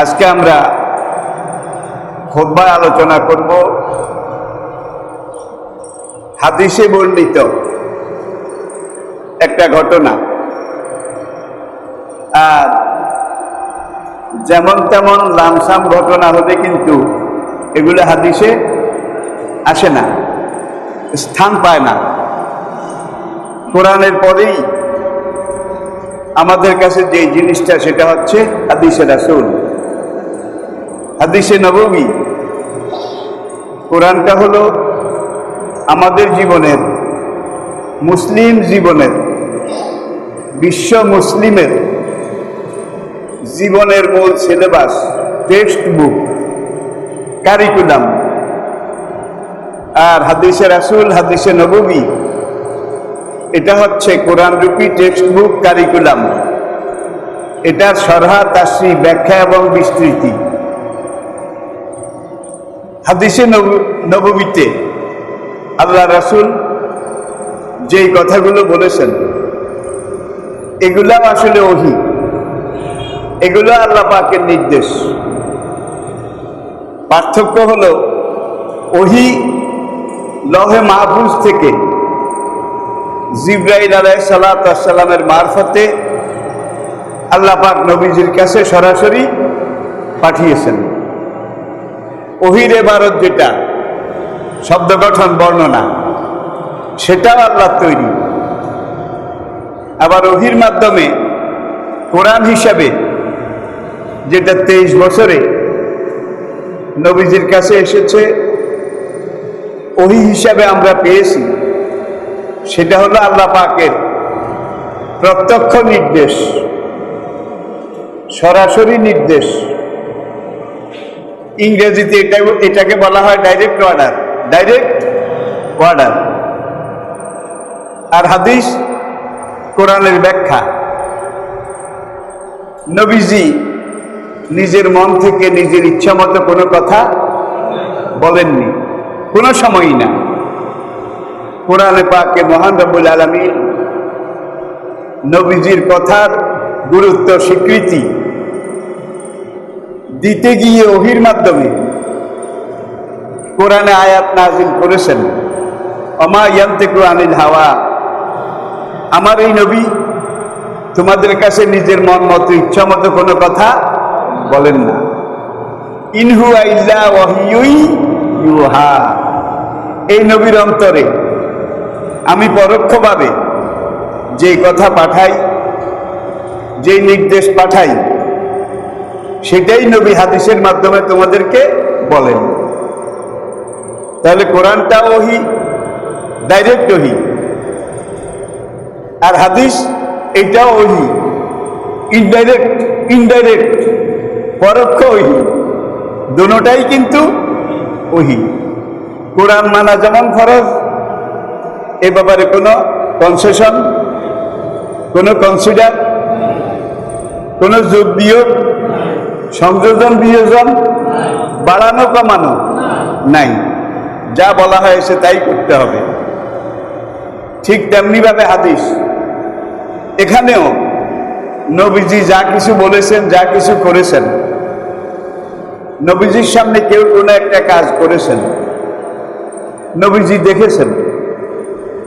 আজকে আমরা খুতবায় আলোচনা করব হাদিসে বর্ণিত একটা ঘটনা। আর যেমন তেমন লামসাম ঘটনা হলে কিন্তু এগুলো হাদিসে আসে না, স্থান পায় না। কোরআনের পরেই আমাদের কাছে যে জিনিসটা সেটা হচ্ছে হাদিসে রাসূল, হাদিসে নববী। কোরআনটা হলো আমাদের জীবনের, মুসলিম জীবনের, বিশ্ব মুসলিমের জীবনের মূল সিলেবাস, টেক্সট বুক, কারিকুলাম। আর হাদিসে রাসূল, হাদিসে নববী, এটা হচ্ছে কোরআন রূপী টেক্সট বুক, কারিকুলাম। এটার শরহা, তাফসীর, ব্যাখ্যা এবং বিস্তৃতি। হাদিসে নববীতে আল্লাহ রাসূল যেই কথাগুলো বলেছেন এগুলো আসলে ওহী, এগুলো আল্লাহ পাকের নির্দেশ। পার্থক্য হলো ওহী লৌহে মাহফুজ থেকে জিবরাইল আলাইহিসসালাতু ওয়াসসালামের মারফতে আল্লাহ পাক নবীজির কাছে সরাসরি পাঠিয়েছেন। ওহীর ইবারত যেটা শব্দ গঠন, বর্ণনা, সেটাও আল্লাহর তৈরি। আবার ওহীর মাধ্যমে কোরআন হিসাবে যেটা 23 বছরে নবীজির কাছে এসেছে, ওহী হিসাবে আমরা পেয়েছি, সেটা হলো আল্লাহ পাকের প্রত্যক্ষ নির্দেশ, সরাসরি নির্দেশ। ইংরেজিতে এটাকে বলা হয় ডাইরেক্ট অর্ডার, ডাইরেক্ট অর্ডার। আর হাদিস কোরআনের ব্যাখ্যা। নবীজি নিজের মন থেকে নিজের ইচ্ছা মতো কোনো কথা বলেননি, কোনো সময়ই না। কোরআনে পাকে মহান রব্বুল আলামিন নবীজির কথার গুরুত্ব, স্বীকৃতি দিতে গিয়ে ওহীর মাধ্যমে কোরআনে আয়াত নাজিল করেছেন। ওমা ইয়ানতিকু আনিল হাওয়া, আমার এই নবী তোমাদের কাছে নিজের মন মতো, ইচ্ছা মতো কোনো কথা বলেন না। ইন হুয়া ইল্লা ওয়াহয়ুন ইউহা, এই নবীর অন্তরে আমি পরোক্ষভাবে যেই কথা পাঠাই, যেই নির্দেশ পাঠাই, সেটাই নবী হাদিসের মাধ্যমে তোমাদেরকে বলেন। তাহলে কোরআনটা ওহী, ডাইরেক্ট ওহী। আর হাদিস এটাও ওহী, ইনডাইরেক্ট, পরোক্ষ ওহী। দুটোটাই কিন্তু ওহী। কোরআন মানা যেমন ফরজ, এ ব্যাপারে কোনো কনসেশন, কোনো কনসিডার, কোনো যোগ বিয়োগ, সংযোজন বিয়োজন, বাড়ানো কমানো নাই। যা বলা হয়েছে তাই করতে হবে। ঠিক তেমনিভাবে হাদিস, এখানেও নবীজি যা কিছু বলেছেন, যা কিছু করেছেন, নবীজির সামনে কেউ কোনো একটা কাজ করেছেন, নবীজি দেখেছেন,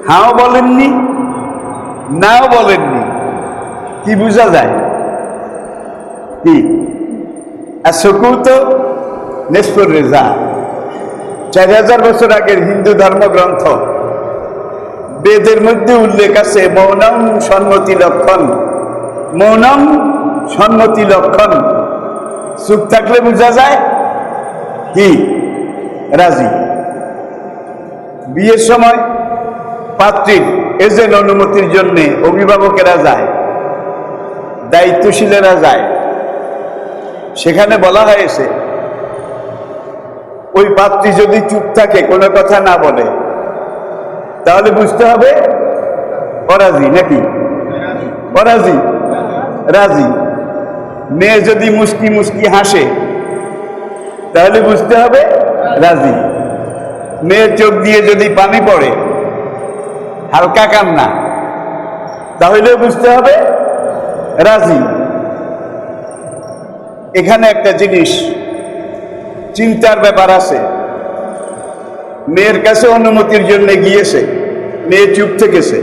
হাও বলেননি, নাও বলেননি, কি বোঝা যায়? কি সুকুত নিসফুর রিজা। 4000 বছর আগের হিন্দু ধর্মগ্রন্থ বেদের মধ্যে উল্লেখ আছে মৌনম সম্মতি লক্ষণ, মৌনম সম্মতি লক্ষণ। চুপ থাকলে বোঝা যায় কি রাজি। বিয়ের সময় পাত্রীর এজেন্ট অনুমতির জন্য অভিভাবকেরা যায়, দায়িত্বশীলেরা যায়। সেখানে বলা হয়েছে ওই পাত্রী যদি চুপ থাকে, কোনো কথা না বলে, তাহলে বুঝতে হবে অরাজি, নাকি অরাজি, রাজি। মেয়ে যদি মুস্কি মুস্কি হাসে, তাহলে বুঝতে হবে রাজি। মেয়ের চোখ দিয়ে যদি পানি পড়ে, হালকা কান্না, তাহলে বুঝতে হবে রাজি। এখানে একটা জিনিস চিন্তার ব্যাপার আছে। মেয়ের কাছে অনুমতির জন্য গিয়েছে, মেয়ে চুপ থেকেছে,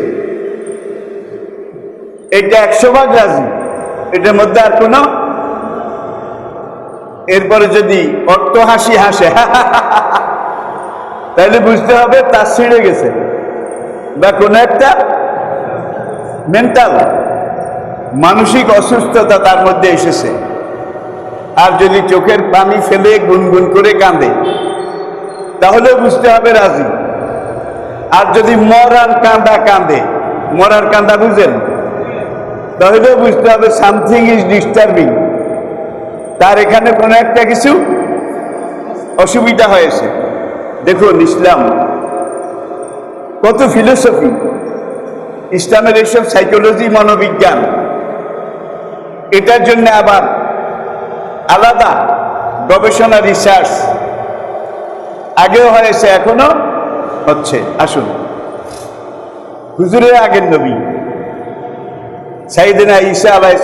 এটা 100 ভাগ রাজি, এটার মধ্যে আর কোনো। এরপরে যদি অট্ট হাসি হাসে তাহলে বুঝতে হবে তার ছিঁড়ে গেছে বা কোনো একটা মেন্টাল মানসিক অসুস্থতা তার মধ্যে এসেছে। আর যদি চোখের পানি ফেলে গুনগুন করে কাঁদে তাহলে বুঝতে হবে রাজি। আর যদি মরার কাঁদা কাঁদে, মরার কাঁদা বুঝেন, তাহলে বুঝতে হবে সামথিং ইজ ডিস্টার্বিং, তার এখানে কোনো একটা কিছু অসুবিধা হয়েছে। দেখুন ইসলাম কত ফিলোসফি, ইসলামের এইসব সাইকোলজি, মনোবিজ্ঞান, এটার জন্য আবার আলাদা গবেষণা, রিসার্চ আগেও হয়েছে, এখনো হচ্ছে। আসুন, হুজুরের আগের নবী সাইয়েদনা ঈসা আলাইহিস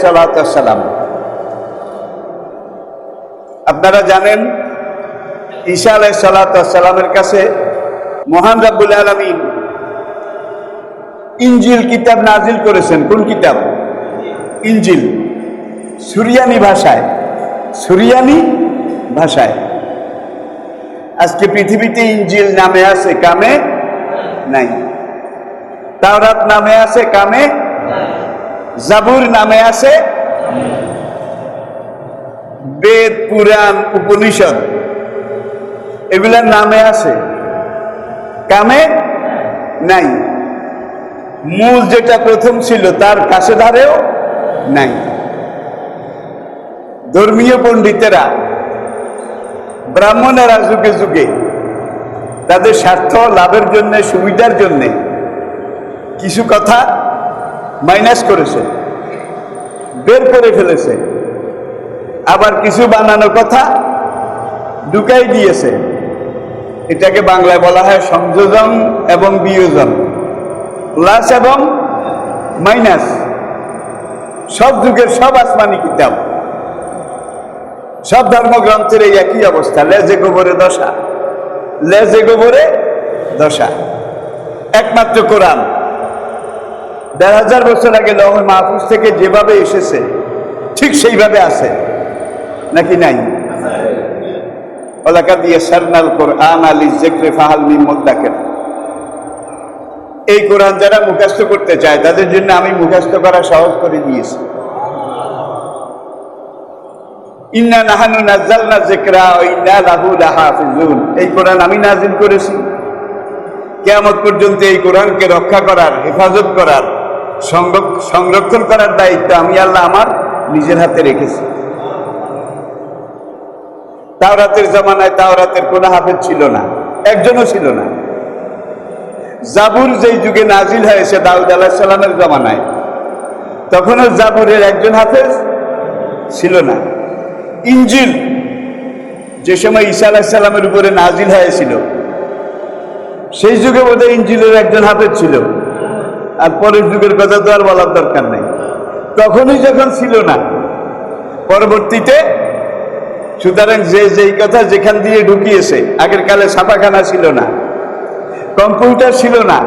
সালাম, আপনারা জানেন ঈসা আলাইহিস সালামের কাছে মহান রব্বুল আলামিন ইনজিল কিতাব নাজিল করেছেন। কোন কিতাব? ইনজিল। সুরিয়ানি ভাষায়, সুরিয়ানি ভাষায়। আজকে পৃথিবীতে ইনজিল নামে আছে, কামে নাই। তাওরাত নামে আছে, কামে। জাবুর নামে আছে, বেদ, পুরাণ, উপনিষদ, এগুলার নামে আছে, কামে নাই। মূল যেটা প্রথম ছিল তার কাছে ধারেও নাই। ধর্মীয় পণ্ডিতেরা, ব্রাহ্মণেরা যুগে যুগে তাদের স্বার্থ লাভের জন্য, সুবিধার জন্য কিছু কথা মাইনাস করেছে, বের করে ফেলেছে, আবার কিছু বানানো কথা ঢুকাই দিয়েছে। এটাকে বাংলায় বলা হয় সংযোজন এবং বিয়োজন, প্লাস এবং মাইনাস। সব যুগের সব আসমানি কিতাব, সব ধর্মগ্রন্থের এই একই অবস্থা, লেজে গোবরে দশা, লেজে গোবরে দশা। একমাত্র কোরআন ১,৫০০ বছর আগে লৌহ মাহফুজ থেকে যেভাবে এসেছে ঠিক সেইভাবে আছে, নাকি নাই? ওয়ালাকাদ ইয়াসসারনাল কুরআনা লিযিকরি ফাহাল মিন মুদ্দাকির। এই কোরআন যারা মুখস্থ করতে চায় তাদের জন্য আমি মুখস্থ করা সহজ করে দিয়েছি। ইন্না নাহনু নাযালনা যিকরা ওয়া ইন্না লাহু লাহাফিজুন। এই কোরআন আমি নাজিল করেছি। কিয়ামত পর্যন্ত এই কোরআনকে রক্ষা করার, হেফাজত করার, সংরক্ষণ করার দায়িত্ব আমি আল্লাহ আমার নিজের হাতে রেখেছি। তাওরাতের জামানায় তাওরাতের কোনো হাফেজ ছিল না, একজনও ছিল না। জাবুর যেই যুগে নাজিল হয়েছে দাউদ আলাইহিস সালামের জামানায়, তখনও জাবুরের একজন হাফেজ ছিল না। ইনজিল যে সময় ঈসা আলাইহিস সালামের উপরে নাজিল হয়েছিল সেই যুগে বোধহয় ইনজিলের একজন হাফেজ ছিল। আর পরের যুগের কথা তো আর বলার দরকার নেই, তখনই যখন ছিল না, পরবর্তীতে। সুতরাং যে যেই কথা যেখান দিয়ে ঢুকিয়েছে, আগের কালে ছাপাখানা ছিল না, কম্পিউটার ছিল না,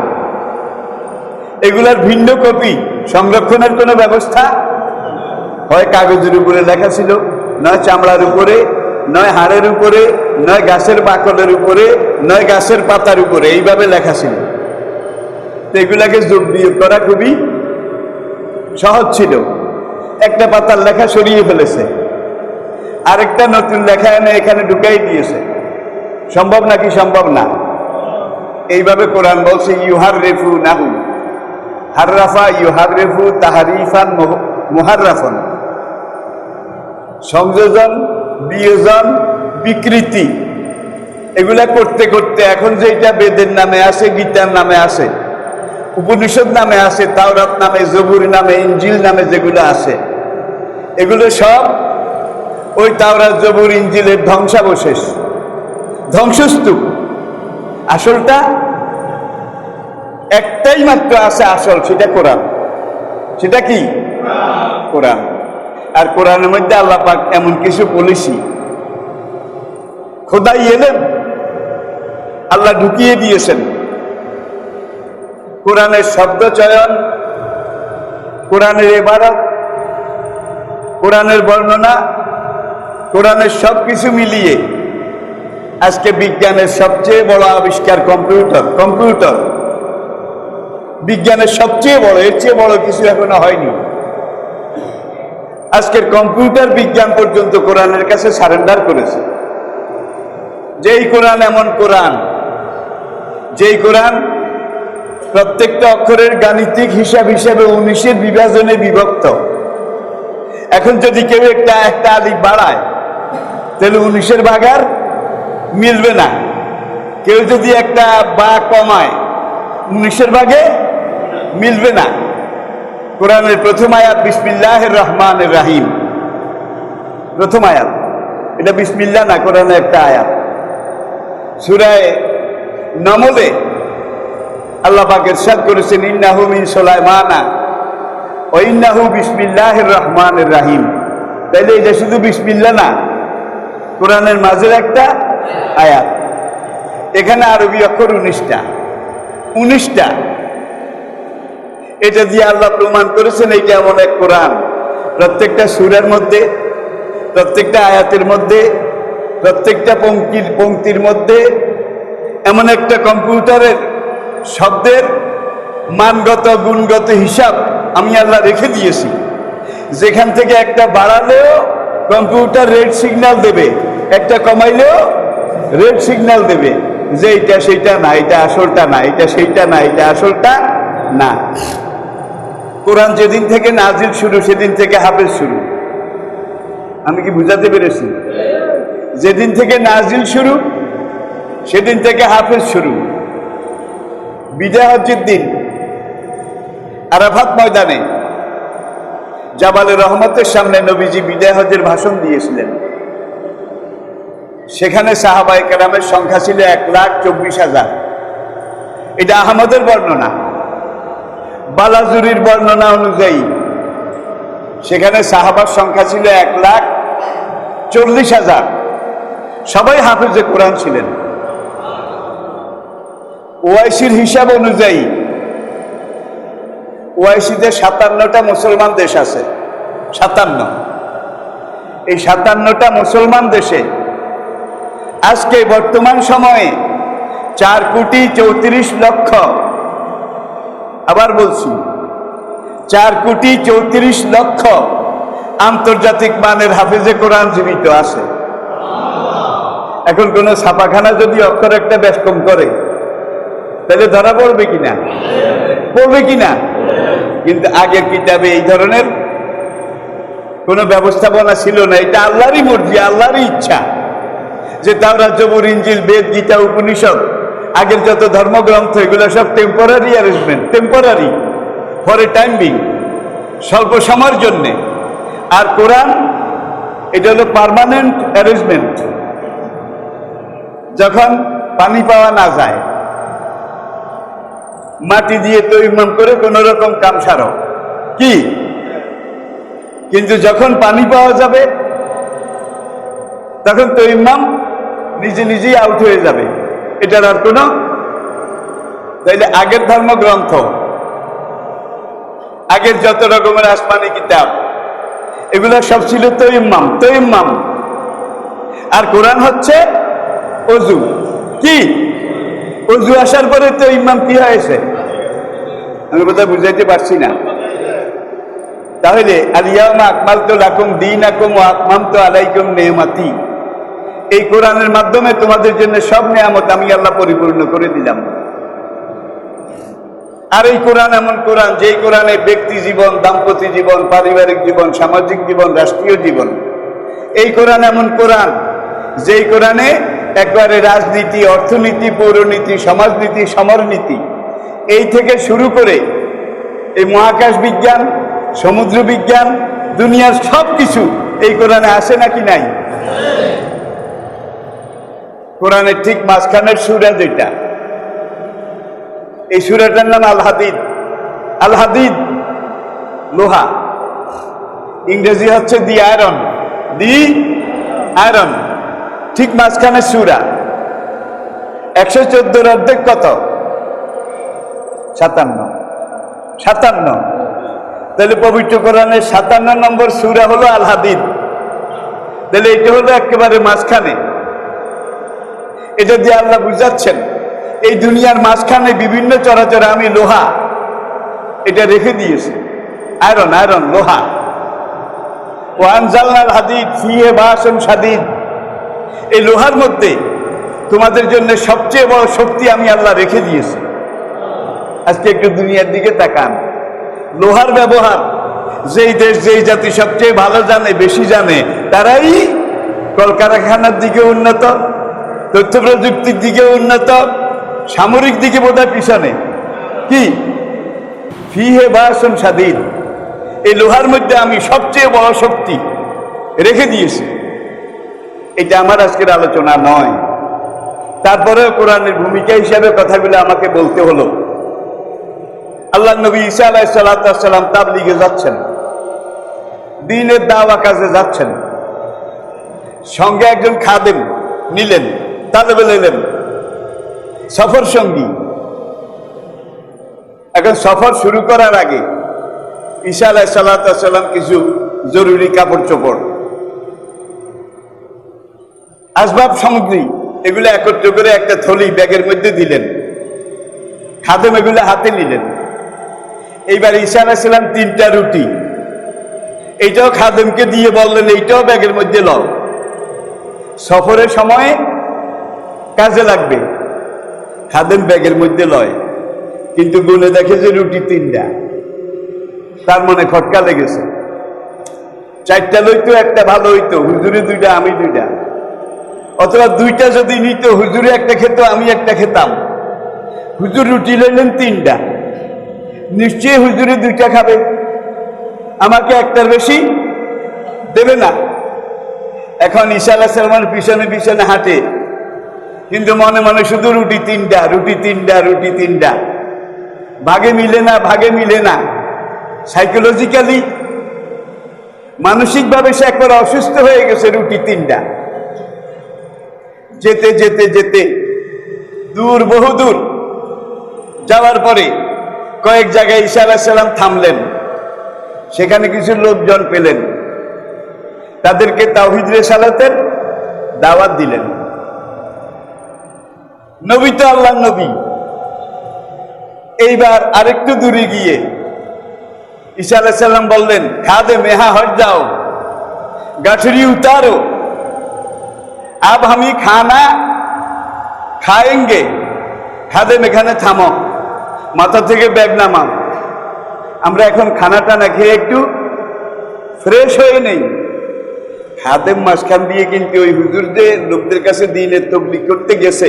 এগুলার ভিন্ন কপি সংরক্ষণের কোনো ব্যবস্থা, হয় কাগজের উপরে লেখা ছিল, নয় চামড়ার উপরে, নয় হাড়ের উপরে, নয় গাছের বাকলের উপরে, নয় গাছের পাতার উপরে, এইভাবে লেখা ছিল। তো এগুলাকে যোগ বিয়োগ করা খুবই সহজ ছিল। একটা পাতার লেখা সরিয়ে ফেলেছে, আরেকটা নতুন লেখা এনে এখানে ঢুকাই দিয়েছে। সম্ভব নাকি সম্ভব না? এইভাবে কোরআন বলছে ইউহাররিফু নাহু, হাররাফা ইউহাররিফু তাহরিফান মুহাররাফান। সংযোজন, বিয়োজন, বিকৃতি, এগুলা করতে করতে এখন যেটা বেদের নামে আছে, গীতার নামে আছে, উপনিষদ নামে আছে, তাওরাত নামে, জবুর নামে, ইনজিল নামে যেগুলো আছে, এগুলো সব ওই তাওরাত, জবুর, ইনজিলের ধ্বংসাবশেষ, ধ্বংসস্তূপ। আসলটা একটাই মাত্র আছে, আসল, সেটা কোরআন। সেটা কি? কোরআন। আর কোরআনের মধ্যে আল্লাহ পাক এমন কিছু পলিসি খোদাই এলেন আল্লাহ ঢুকিয়ে দিয়েছেন। কোরআনের শব্দ চয়ন, কোরআনের ইবারত, কোরআনের বর্ণনা, কোরআনের সবকিছু মিলিয়ে আজকে বিজ্ঞানের সবচেয়ে বড় আবিষ্কার কম্পিউটার বিজ্ঞানের সবচেয়ে বড়, এর চেয়ে বড় কিছু এখনো হয়নি। আজকের কম্পিউটার বিজ্ঞান পর্যন্ত কোরআনের কাছে সারেন্ডার করেছে। যেই কোরআন এমন কোরআন, যেই কোরআন প্রত্যেকটা অক্ষরের গাণিতিক হিসাব হিসাবে 19-এর বিভাজনে বিভক্ত। এখন যদি কেউ একটা আলিফ বাড়ায় তাহলে 19-এর ভাগার মিলবে না। কেউ যদি একটা বা কমায় 19-এর ভাগে মিলবে না। কোরআনের প্রথম আয়াত বিসমিল্লাহির রহমানির রহিম, প্রথম আয়াত। এটা বিসমিল্লাহ না, কোরআনের একটা আয়াত। সূরা নমলে আল্লাহ পাক ইরশাদ করেছেন ইন্নাহু মিন সুলাইমানা ওয়া ইন্নাহু বিসমিল্লাহির রহমানির রহিম। তাইলে এটা শুধু বিসমিল্লাহ না, কোরআনের মাঝের একটা আয়াত। এখানে আরবি অক্ষর 19টা। এটা দিয়ে আল্লাহ প্রমাণ করেছেন এইটা এমন এক কোরআন, প্রত্যেকটা সূরার মধ্যে, প্রত্যেকটা আয়াতের মধ্যে, প্রত্যেকটা পংক্তির মধ্যে এমন একটা কম্পিউটারের শব্দের মানগত গুণগত হিসাব আমি আল্লাহ রেখে দিয়েছি, যেখান থেকে একটা বাড়ালেও কম্পিউটার রেড সিগন্যাল দেবে, একটা কমাইলেও রেড সিগন্যাল দেবে যে এটা সেইটা না, এটা আসলটা না, এটা সেইটা না, এটা আসলটা না। কোরআন যেদিন থেকে নাজিল শুরু সেদিন থেকে হাফেজ শুরু। আমি কি বুঝাতে পেরেছি? যেদিন থেকে নাজিল শুরু সেদিন থেকে হাফেজ শুরু। বিজয় হজ্জের দিন আরাফাত ময়দানে জাবালে রহমতের সামনে নবীজি বিদায় হজ্জের ভাষণ দিয়েছিলেন। সেখানে সাহাবায়ে কেরামের সংখ্যা ছিল 1,24,000। এটা আহমদের বর্ণনা। বালাজুরির বর্ণনা অনুযায়ী সেখানে সাহাবার সংখ্যা ছিল 1,40,000। সবাই হাফেজে কোরআন ছিলেন। ওয়াইসির হিসাব অনুযায়ী ওয়াইসিতে 57টা মুসলমান দেশ আছে। 57। এই 57টা মুসলমান দেশে আজকে বর্তমান সময়ে 4,34,00,000, আবার বলছি 4,34,00,000 আন্তর্জাতিক মানের হাফেজে কোরআন জীবিত আছে। এখন কোন ছাপাখানা যদি অক্ষর একটা বেশ কম করে তাহলে ধরা পড়বে কিনা? পড়বে কিনা? কিন্তু আগের কিতাবে এই ধরনের কোন ব্যবস্থাপনা ছিল না। এটা আল্লাহরই মর্জি, আল্লাহরই ইচ্ছা যে তাওরাত, জবুর, ইনজিল, বেদ, গীতা, উপনিষদ, আগের যত ধর্মগ্রন্থ এগুলো সব temporary arrangement, temporary for a time being, স্বল্প সময়ের জন্যে। আর কোরআন এটা হলো পার্মানেন্ট অ্যারেঞ্জমেন্ট। যখন পানি পাওয়া না যায়, মাটি দিয়ে তৈমাম করে কোন রকম কাম সারো কি, কিন্তু যখন পানি পাওয়া যাবে তখন তৈমাম নিজে নিজেই আউট হয়ে যাবে। এটার আর কোনো, তাইলে আগের ধর্মগ্রন্থ, আগের যত রকমের আসমানি কিতাব এগুলো সব ছিল তৈমাম। আর কোরআন হচ্ছে অজু। কি অজু আসার পরে তৈমাম কি হয়েছে? আমি বোধহয় বুঝাইতে পারছি না। তাহলে আল-ইয়াওমা আকমালতু লাকুম দীনাকুম ওয়া আতমামতু আলাইকুম নি'মাতি, এই কোরআনের মাধ্যমে তোমাদের জন্য সব নিয়ামত আমি আল্লাহ পরিপূর্ণ করে দিলাম। আর এই কোরআন এমন কোরআন, যেই কোরআনে ব্যক্তি জীবন, দাম্পত্য জীবন, পারিবারিক জীবন, সামাজিক জীবন, রাষ্ট্রীয় জীবন, এই কোরআন এমন কোরআন যেই কোরআনে একবারে রাজনীতি, অর্থনীতি, পৌরনীতি, সমাজনীতি, সমরনীতি, এই থেকে শুরু করে এই মহাকাশ বিজ্ঞান, সমুদ্র বিজ্ঞান, দুনিয়ার সব কিছু এই কোরআনে আসে নাকি নাই? কোরআনের ঠিক মাঝখানের সূরা যেটা, এই সূরাটার নাম আল হাদিদ। আল হাদিদ লোহা। ইংরেজি হচ্ছে দি আয়রন, দি আয়রন। ঠিক মাঝখানে সূরা। 114 অর্ধেক কত? 57। তাহলে পবিত্র কোরআনের 57 নম্বর সূরা হলো আল হাদিদ। তাহলে এটা হলো একেবারে মাঝখানে। এটা দিয়ে আল্লাহ বুঝাচ্ছেন এই দুনিয়ার মাঝখানে বিভিন্ন চরাচর আমি লোহা এটা রেখে দিয়েছি। আয়রন, আয়রন, লোহা। ও আনজালনাল হাদিদ ফিহি বাসুন শাদীদ। এই লোহার মধ্যে তোমাদের জন্য সবচেয়ে বড় শক্তি আমি আল্লাহ রেখে দিয়েছি। আজকে একটু দুনিয়ার দিকে তাকান। লোহার ব্যবহার যেই দেশ যেই জাতি সবচেয়ে ভালো জানে, বেশি জানে, তারাই কলকারখানার দিকে উন্নত, তথ্য প্রযুক্তির দিকে উন্নত, সামরিক দিকে বোধহয় পিছনে। কি? ফিহি বাসুন শাদীদ। এই লোহার মধ্যে আমি সবচেয়ে বড় শক্তি রেখে দিয়েছি। এটা আমার আজকের আলোচনা নয়, তারপরেও কোরআনের ভূমিকা হিসাবে কথাগুলো আমাকে বলতে হলো। আল্লাহ নবী ঈসা আলাইহিস সালাম তাবলীগে যাচ্ছেন, দ্বীনের দাওয়া কাজে যাচ্ছেন। সঙ্গে একজন খাদেম নিলেন, তালেবে নিলেন, সফর সঙ্গী। এখন সফর শুরু করার আগে ঈসা আলাইহিস সালাম কিছু জরুরি কাপড় চোপড়, আসবাব সামগ্রী এগুলো একত্র করে একটা থলি ব্যাগের মধ্যে দিলেন। খাদেম এগুলো হাতে নিলেন। এইবার ঈসা আলাইহিস সালাম 3টা রুটি, এইটাও খাদেমকে দিয়ে বললেন এইটাও ব্যাগের মধ্যে লও, সফরের সময় কাজে লাগবে। খাদেম ব্যাগের মধ্যে লয়, কিন্তু গুনে দেখে যে রুটি 3টা। তার মনে খটকা লেগেছে। 4টা লইতো, একটা ভালো হইতো, হুজুরে 2টা, আমি 2টা। অথবা 2টা যদি নিত, হুজুরে একটা খেত, আমি একটা খেতাম। হুজুর রুটি লইলেন 3টা, নিশ্চয়ই হুজুরে 2টা খাবে, আমাকে একটার বেশি দেবে না। এখন ঈসা আলাইহিস সালামের পিছনে পিছনে হাঁটে, কিন্তু মনে মনে শুধু রুটি 3টা, রুটি 3টা, রুটি 3টা। ভাগে মিলে না, ভাগে মিলে না। সাইকোলজিক্যালি, মানসিকভাবে সে একবার অসুস্থ হয়ে গেছে। রুটি 3টা। যেতে যেতে যেতে দূর, বহুদূর যাওয়ার পরে কয়েক জায়গায় ঈসা আলাইহিস সালাম থামলেন। সেখানে কিছু লোকজন পেলেন, তাদেরকে তাওহীদ রিসালাতের দাওয়াত দিলেন। নবী তো আল্লাহর নবী। এইবার আরেকটু দূরে গিয়ে ঈসা আলাইহিস সালাম বললেন, খাদেম यहाँ हट जाओ, गठरी उतारो, अब हम खाना खाएंगे। খাদেম এখানে থামো, মাথা থেকে ব্যাগ নামাও, আমরা এখন খানা টানা খেয়ে একটু ফ্রেশ হয়ে নেই। খাদেম মাঝখান দিয়ে কিন্তু ওই হুজুরদের লোকদের কাছে দ্বীনের তাবলীগ করতে গেছে,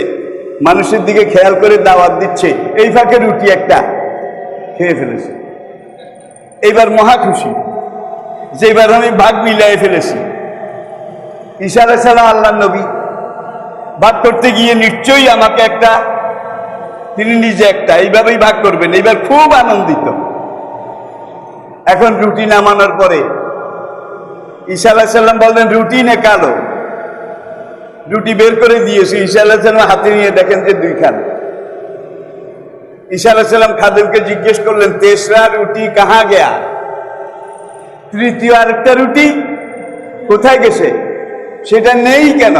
মানুষের দিকে খেয়াল করে দাওয়াত দিচ্ছে, এই ফাঁকে রুটি একটা খেয়ে ফেলেছে। এইবার মহা খুশি যে এবার আমি ভাগ মিলাই ফেলেছি। ঈসা আলাইহিস সালাম আল্লাহর নবী, ভাগ করতে গিয়ে নিশ্চয়ই আমাকে একটা, তিনি নিজে একটা, এইভাবেই ভাগ করবেন। এইবার খুব আনন্দিত। এখন রুটি নামানোর পরে ঈসা আলাইহিস সালাম বললেন, রুটি নিকালো। রুটি বের করে দিয়েছি। ঈসা আলাইহিস সালাম হাতে নিয়ে দেখেন যে 2খানা। ঈসা আলাইহিস সালাম খাদেমকে জিজ্ঞেস করলেন, তেসরা রুটি কাহা গয়া? তৃতীয় আরেকটা রুটি কোথায় গেছে? সেটা নেই কেন?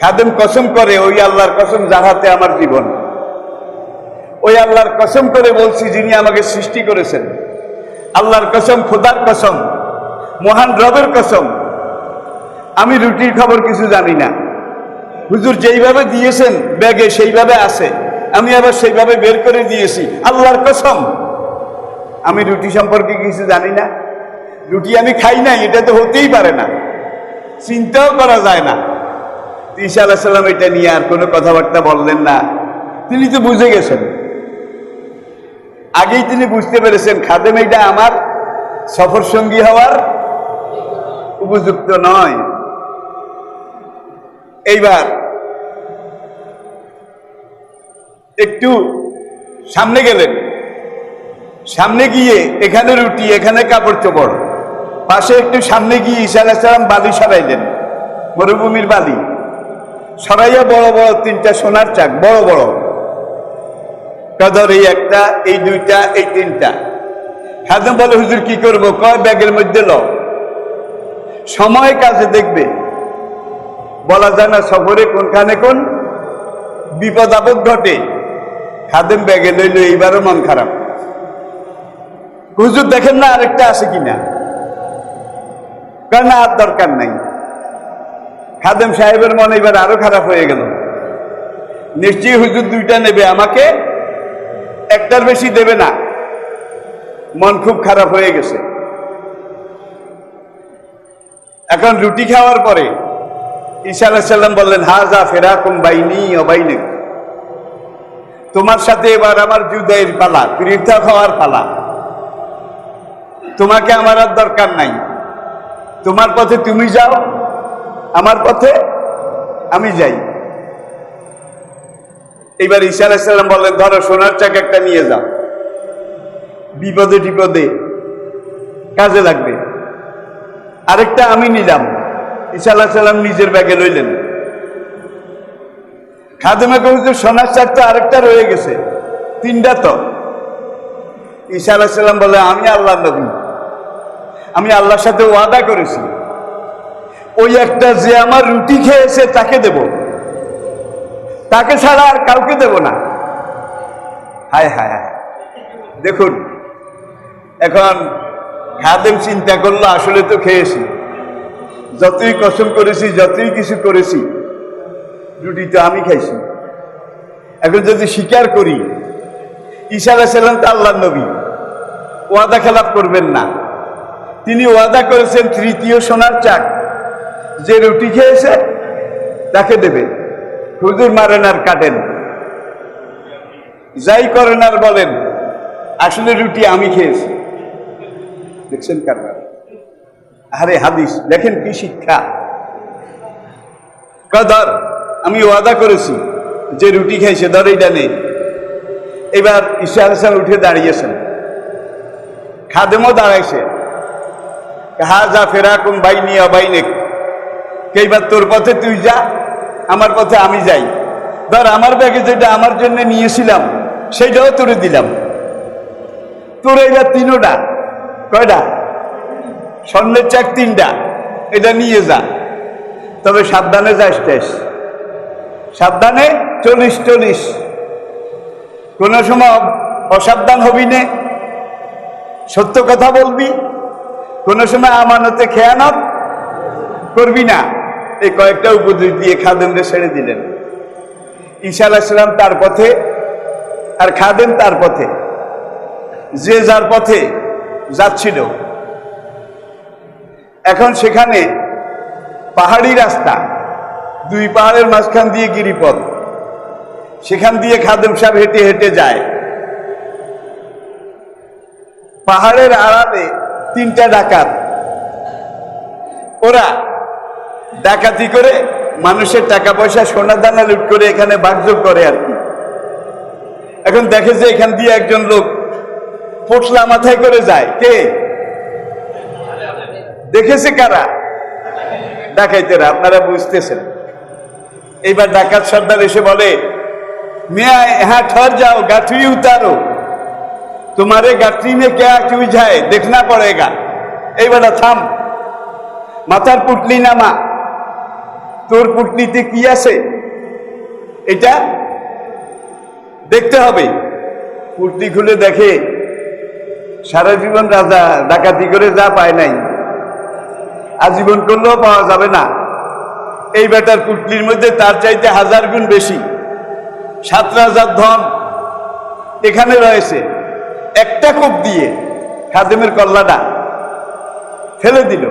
খাদেম কসম করে, ওই আল্লাহর কসম যার হাতে আমার জীবন, ওই আল্লাহর কসম করে বলছি যিনি আমাকে সৃষ্টি করেছেন, আল্লাহর কসম, খোদার কসম, মহান রবের কসম, আমি রুটির খবর কিছু জানি না। হুজুর যেইভাবে দিয়েছেন ব্যাগে সেইভাবে আছে, আমি আবার সেইভাবে বের করে দিয়েছি। আল্লাহর কসম, আমি রুটি সম্পর্কে কিছু জানি না। রুটি আমি খাই নাই, এটা তো হতেই পারে না, চিন্তাও করা যায় না। ঈসা আলাইহিস সালাম এটা নিয়ে আর কোনো কথাবার্তা বললেন না। তিনি তো বুঝে গেছেন, আগেই তিনি বুঝতে পেরেছেন খাদেম এটা আমার সফর সঙ্গী হওয়ার উপযুক্ত নয়। এইবার একটু সামনে গেলেন, সামনে গিয়ে এখানে রুটি, এখানে কাপড় চোপড়, পাশে একটু সামনে গিয়ে ঈসা আলাইহিস সালাম বালি সরাইলেন, মরুভূমির বালি সরাইয়া বড় বড় 3টা সোনার চাক, বড় বড়। কদর এই একটা, এই 2টা, এই 3টা। খাদেম বলে, হুজুর কি করব? কয় ব্যাগের মধ্যে ল, সময় কাজে দেখবে, বলা যায় না সফরে কোনখানে কোন বিপদ আপদ ঘটে। খাদেম ব্যাগে লইল, এইবারও মন খারাপ। হুজুর দেখেন না আরেকটা আছে কিনা, কারণ আর দরকার নাই। খাদেম সাহেবের মনে এবার আরো খারাপ হয়ে গেল, নিশ্চয়ই হুজুর 2টা নেবে, আমাকে একটার বেশি দেবে না। মন খুব খারাপ হয়ে গেছে। এখন রুটি খাওয়ার পরে ঈসা আলাইহিস সালাম বললেন, হাযা ফিরাকুম বাইনি ওয়া বাইনাক, তোমার সাথে এবার আমার জুদাইয়ের পালা, পৃথক হওয়ার পালা। তোমাকে আমার আর দরকার নাই, তোমার পথে তুমি যাও, আমার পথে আমি যাই। এইবার ঈসা আলাইহিস সালাম বললেন, ধরো সোনার চাক একটা নিয়ে যাও, বিপদে টিপদে কাজে লাগবে। আরেকটা আমি নিলাম। ঈসা আলাইহিস সালাম নিজের ব্যাগে লইলেন। খাদেমে কইছে, সোনার চাক তো আরেকটা রয়ে গেছে, 3টা তো। ঈসা আলাইহিস সালাম বলে, আমি আল্লাহর নবী, আমি আল্লাহর সাথে ওয়াদা করেছি, ওই একটা যে আমার রুটি খেয়েছে তাকে দেব, তাকে ছাড়া আর কাউকে দেব না। হায় হায় হায়, দেখুন এখন খাদেম চিন্তা করলো, আসলে তো খেয়েছি, যতই কসম করেছি, যতই কিছু করেছি, রুটি তো আমি খাইছি। এখন যদি স্বীকার করি, ঈসা আলাইহিস সালাম তো আল্লাহর নবী, ওয়াদা খেলাপ করবেন না। তিনি ওয়াদা করেছেন 3য় সোনার চাক যে রুটি খেয়েছে তাকে দেবে। হুজুর মারেন আর কাটেন, যাই করেন আর বলেন, আসলে রুটি আমি খেয়েছি। দেখছেন কারবার? আরে হাদিস দেখেন কি শিক্ষা। ধর আমি ওয়াদা করেছি যে রুটি খাইছে, ধর এইটা নেই। এবার ঈসা আলাইহিস সালাম উঠে দাঁড়িয়েছেন, খাদেমও দাঁড়াইছে। হাযা ফিরাকুম বাইনি ওয়া বাইনাক, এইবার তোর পথে তুই যা, আমার পথে আমি যাই। ধর আমার ব্যাগে যেটা আমার জন্য নিয়েছিলাম সেইটাও তোরে দিলাম। তোর এইবার 3টা, কয়টা? স্বর্ণের চাক 3টা, এটা নিয়ে যা। তবে সাবধানে যাস, সাবধানে চলিস। কোন সময় অসাবধান হবি না, সত্য কথা বলবি, কোন সময় আমানতে খেয়ানত করবি না। এই কয়েকটা উপদেশ দিয়ে খাদেমরে ছেড়ে দিলেন। ঈসা আলাইহিস সালাম তার পথে, আর খাদেম তার পথে, যে যার পথে যাচ্ছিল। এখন সেখানে পাহাড়ি রাস্তা, 2 পাহাড়ের মাঝখান দিয়ে গিরিপথ, সেখান দিয়ে খাদেম সাহেব হেঁটে হেঁটে যায়। পাহাড়ের আড়ালে 3টা ডাকাত, ওরা ডাকাতি করে মানুষের টাকা পয়সা সোনা দানা লুট করে এখানে ভাগযোগ করে আর কি। এখন দেখে যে এখান দিয়ে একজন লোক পোটলা মাথায় করে যায়। কে দেখেছে? কারা? ডাকাইতেরা। আপনারা বুঝতেছেন। এইবার ডাকাত সর্দার এসে বলে, মিয়া হ্যাঁ ठहर जाओ, गाठरी उतारो, तुम्हारे गाठरी में क्या चूज है देखना पड़ेगा। এইবার থাম, মাথার পুটলি নামা, তোর পুটলিতে কি আছে এটা দেখতে হবে। পুটলি খুলে দেখে সারা জীবন রাজা ডাকাতি করে যা পায় নাই, আজীবন করলেও পাওয়া যাবে না। এই বেটার পুটলির মধ্যে তার চাইতে 1000 গুণ বেশি 7 রাজার ধন এখানে রয়েছে। একটা কোপ দিয়ে খাদেমের কল্লাটা ফেলে দিল।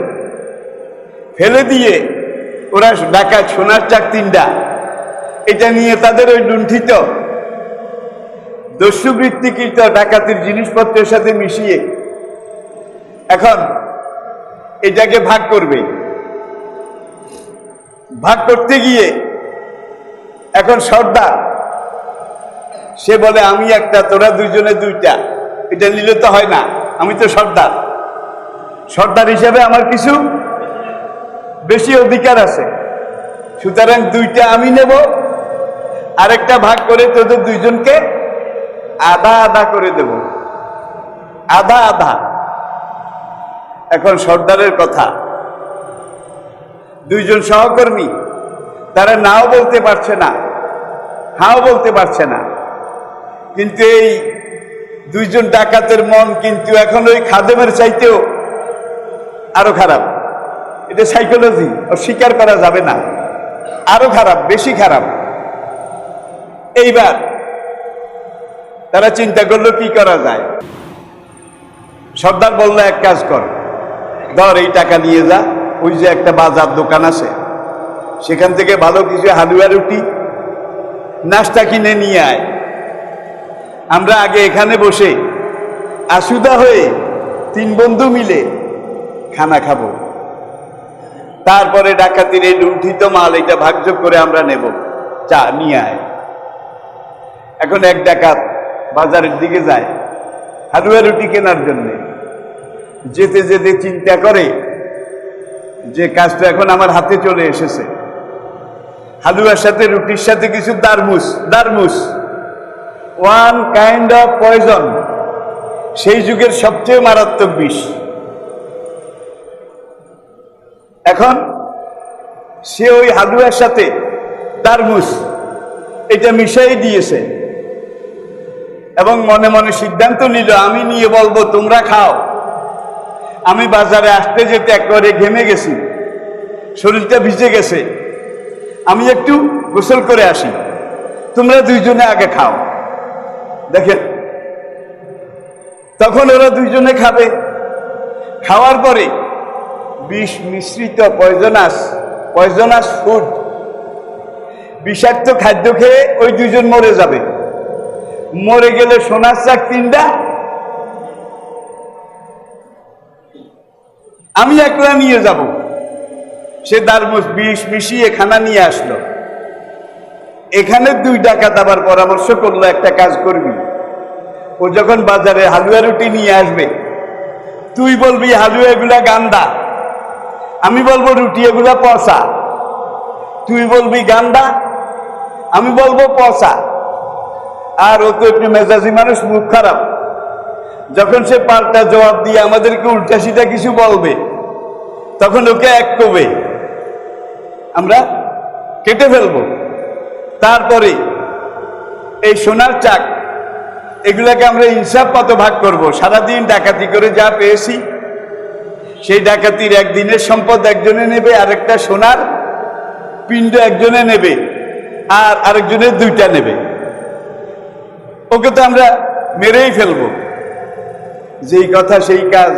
ফেলে দিয়ে ওরা ডাকাত সোনার চাক 3টা এটা নিয়ে তাদের ওই লুণ্ঠিত দস্যুবৃত্তিকৃত ডাকাতির জিনিসপত্রের সাথে মিশিয়ে এখন এটাকে ভাগ করবে। ভাগ করতে গিয়ে এখন সর্দার সে বলে, আমি একটা, তোরা দুইজনে 2টা, এটা নিলে তো হয় না, আমি তো সর্দার। সর্দার হিসেবে আমার কিছু বেশি অধিকার আছে, সুতরাং দুইটা আমি নেব, আরেকটা ভাগ করে তোদের দুইজনকে আধা আধা করে দেব, আধা আধা। এখন সর্দারের কথা, দুইজন সহকর্মী তারা নাও বলতে পারছে না, হাও বলতে পারছে না, কিন্তু এই দুইজন ডাকাতের মন কিন্তু এখন ওই খাদেমের চাইতেও আরো খারাপ। এটা সাইকোলজি, অস্বীকার করা যাবে না, আরো খারাপ, বেশি খারাপ। এইবার তারা চিন্তা করলো কি করা যায়। সর্দার বললো এক কাজ কর, ধর এই টাকা নিয়ে যা, ওই যে একটা বাজার দোকান আছে সেখান থেকে ভালো কিছু হালুয়া রুটি নাস্তা কিনে নিয়ে আয়, আমরা আগে এখানে বসে আসুদা হয়ে তিন বন্ধু মিলে খানা খাবো, তারপরে ডাকাতির এই লুণ্ঠিত মাল এটা ভাগযোগ করে আমরা নেব, চা নিয়ে আয়। এখন এক ডাকাত বাজারের দিকে যায় হালুয়া রুটি কেনার জন্যে, যেতে যেতে চিন্তা করে যে কাজটা এখন আমার হাতে চলে এসেছে, হালুয়ার সাথে রুটির সাথে কিছু দারমুস, ওয়ান কাইন্ড অফ পয়জন, সেই যুগের সবচেয়ে মারাত্মক বিষ। এখন সে ওই হালুয়ার সাথে দারমুস এটা মিশাই দিয়েছে এবং মনে মনে সিদ্ধান্ত নিল, আমি নিয়ে বলবো তোমরা খাও, আমি বাজারে আসতে যেতে একেবারে ঘেমে গেছি, শরীরটা ভিজে গেছে, আমি একটু গোসল করে আসি, তোমরা দুইজনে আগে খাও। দেখেন, তখন ওরা দুইজনে খাবে, খাওয়ার পরে বিষ মিশ্রিত পয়জনাস ফুড, বিষাক্ত খাদ্য খেয়ে ওই দুইজন মরে যাবে। মরে গেলে সোনার চাক তিনটা, আমি একলা নিয়ে যাব। সে দারমুস বিষ মিশিয়ে খানা নিয়ে আসলো। এখানে দুই ডাকাত আবার পরামর্শ করলো, একটা কাজ করবি, ও যখন বাজারে হালুয়া রুটি নিয়ে আসবে তুই বলবি হালুয়া এগুলা গান্দা, আমি বলবো রুটি এগুলা পচা, তুই বলবি গান্দা, আমি বলবো পচা। আর ও তো একটু মেজাজি মানুষ, মুখ খারাপ, যখন সে পাল্টা জবাব দিয়ে আমাদেরকে উল্টা সিধা কিছু বলবে তখন ওকে এক কবে আমরা কেটে ফেলবো। তারপরে এই সোনার চাক এগুলাকে আমরা ইনসাফ মতো ভাগ করব। সারাদিন ডাকাতি করে যা পেয়েছি সেই ডাকাতির একদিনের সম্পদ একজনে নেবে, আরেকটা সোনার পিণ্ড একজনে নেবে, আর আরেকজনের দুইটা নেবে। ওকে তো আমরা মেরেই ফেলবো। যেই কথা সেই কাজ,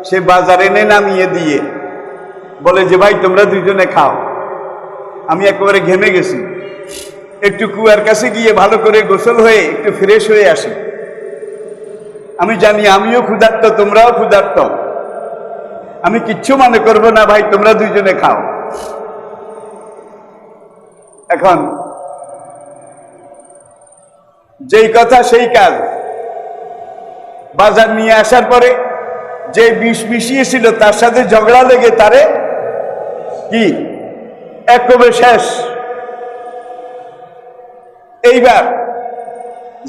সে বাজারে এনে নামিয়ে দিয়ে বলে যে ভাই তোমরা দুইজনে খাও, আমি একেবারে ঘেমে গেছি, একটু কুয়ার কাছে গিয়ে ভালো করে গোসল হয়ে একটু ফ্রেশ হয়ে আসি, আমি জানি আমিও ক্ষুধার্ত, তোমরাও ক্ষুধার্ত, আমি কিচ্ছু মনে করবো না, ভাই তোমরা দুইজনে খাও। এখন যেই কথা সেই কাজ, বাজার নিয়ে আসার পরে যে বিষ মিশিয়েছিল তার সাথে ঝগড়া লেগে তারে কি একবারে শেষ। এইবার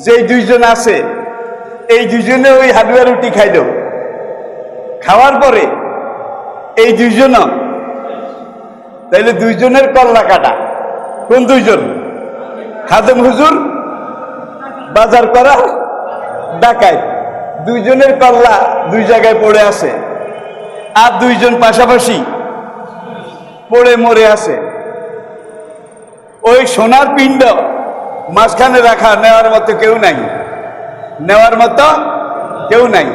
যে দুইজন আছে এই দুইজনে ওই হালুয়া রুটি খাইল, খাওয়ার পরে এই দুইজন, তাইলে দুইজনের কল্লা কাটা। কোন দুইজন? খাদেম হুজুর, বাজার করা ডাকাত, দুইজনের কল্লা দুই জায়গায় পড়ে আছে, আর দুইজন পাশাপাশি পড়ে মরে আছে। ওই সোনার পিণ্ড মাঝখানে রাখা, নেওয়ার মতো কেউ নাই, নেওয়ার মতো কেউ নাই।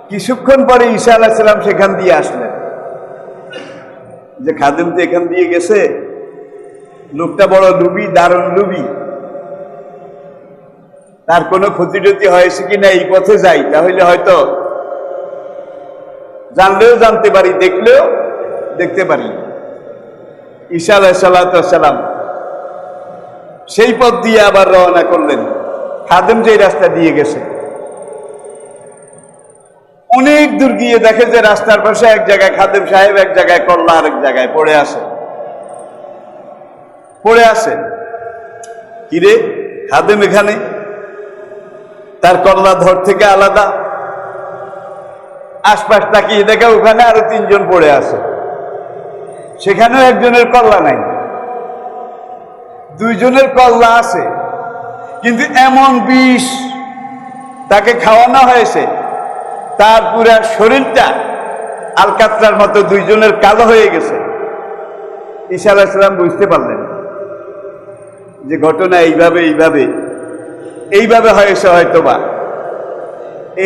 কিছুক্ষণ পরে ঈসা আলাইহিস সালাম সেখান দিয়ে আসলেন, যে খাদেম তো এখান দিয়ে গেছে, লোকটা বড় লুবি, দারুণ লুবি, তার কোনো ক্ষতি টতি হয়েছে কিনা এই পথে যাই, তাহলে হয়তো জানলেও জানতে পারি, দেখলেও দেখতে পারি। ঈসা আলাইহিস সালাম সেই পথ দিয়ে আবার রওনা করলেন, খাদেম যে রাস্তা দিয়ে গেছে। অনেক দূর গিয়ে দেখে যে রাস্তার পাশে এক জায়গায় খাদেম সাহেব, এক জায়গায় কল্লা, আরেক জায়গায় পড়ে আছে। কিরে, খাদেম এখানে, তার কল্লা ধর থেকে আলাদা। আশপাশ তাকিয়ে দেখে ওখানে আরো 3 জন পড়ে আছে, সেখানেও একজনের কল্লা নাই, 2 জনের কল্লা আছে, কিন্তু এমন বিষ তাকে খাওয়ানো হয়েছে, তার পুরা শরীরটা আলকাতরার মতো 2 জনের কালো হয়ে গেছে। ঈসা আলাইহিস সালাম বুঝতে পারলেন যে ঘটনা এইভাবে হয়েছে। হয়তোবা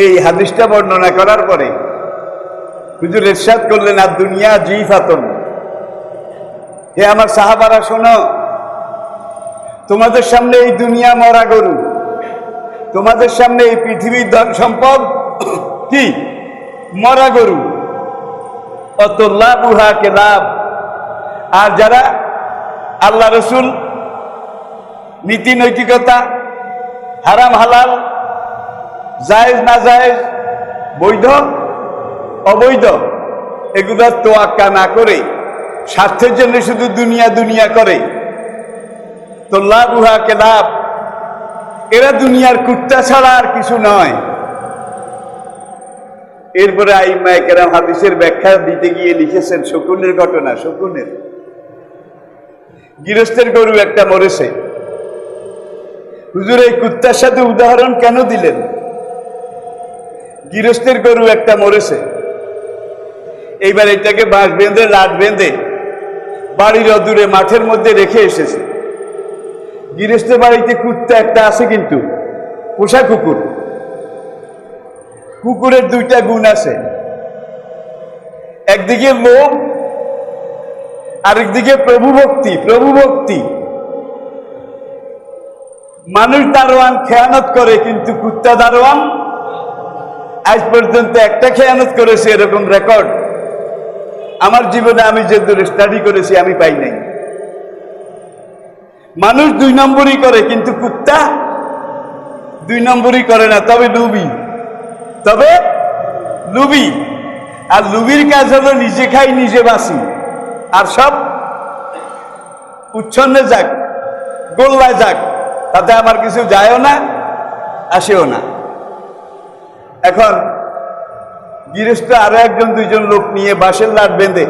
এই হাদিসটা বর্ণনা করার পরে হুজুর ইরশাদ করলেন, আর দুনিয়া জিফাতুন, হে আমার সাহাবারা শোনো, তোমাদের সামনে এই দুনিয়া মরা গরু, তোমাদের সামনে এই পৃথিবীর ধন সম্পদ কি মরা গরু। অত লাভুহা কে লাভ। আর যারা আল্লাহ রসুল নীতি নৈতিকতা, হারাম হালাল, জায়েজ না জায়েজ, বৈধ অবৈধ, এগুলোর তোয়াক্কা না করে স্বার্থের জন্য শুধু দুনিয়া দুনিয়া করে, তো লাভুহা কে লাভ, এরা দুনিয়ার কুত্তা ছাড়া আর কিছু নয়। এরপরে আইম্মায়ে কেরাম হাদিসের ব্যাখ্যা দিতে গিয়ে লিখেছেন শকুনের ঘটনা। শকুনের গৃহস্থের গরু একটা মরেছে। হুজুর এই কুত্তার সাথে উদাহরণ কেন দিলেন? গৃহস্থের গরু একটা মরেছে, এইবার এটাকে বাঁশ বেঁধে, লাট বেঁধে বাড়ির অদূরে মাঠের মধ্যে রেখে এসেছে। গৃহস্থের বাড়িতে কুত্তা একটা আছে, কিন্তু পোষা কুকুর। কুকুরের 2টা গুণ আছে, একদিকে লোভ, আরেকদিকে প্রভুভক্তি। মানুষ দারোয়ান খেয়ানত করে, কিন্তু কুত্তা দারোয়ান আজ পর্যন্ত একটা খেয়ানত করেছে এরকম রেকর্ড আমার জীবনে আমি যে দূর স্টাডি করেছি আমি পাই নাই। মানুষ 2 নম্বরই করে, কিন্তু কুত্তা 2 নম্বরই করে না, তবে লুবি। আর লুবির কাজ হলো নিজে খাই নিজে বাঁচি, আর সব উচ্ছন্নে যাক, গোল্লায় যাক, তাতে আমার কিছু যায়ও না আসেও না। এখন গৃহস্থ আরো 1 2 জন লোক নিয়ে বাঁশের লাট বেঁধে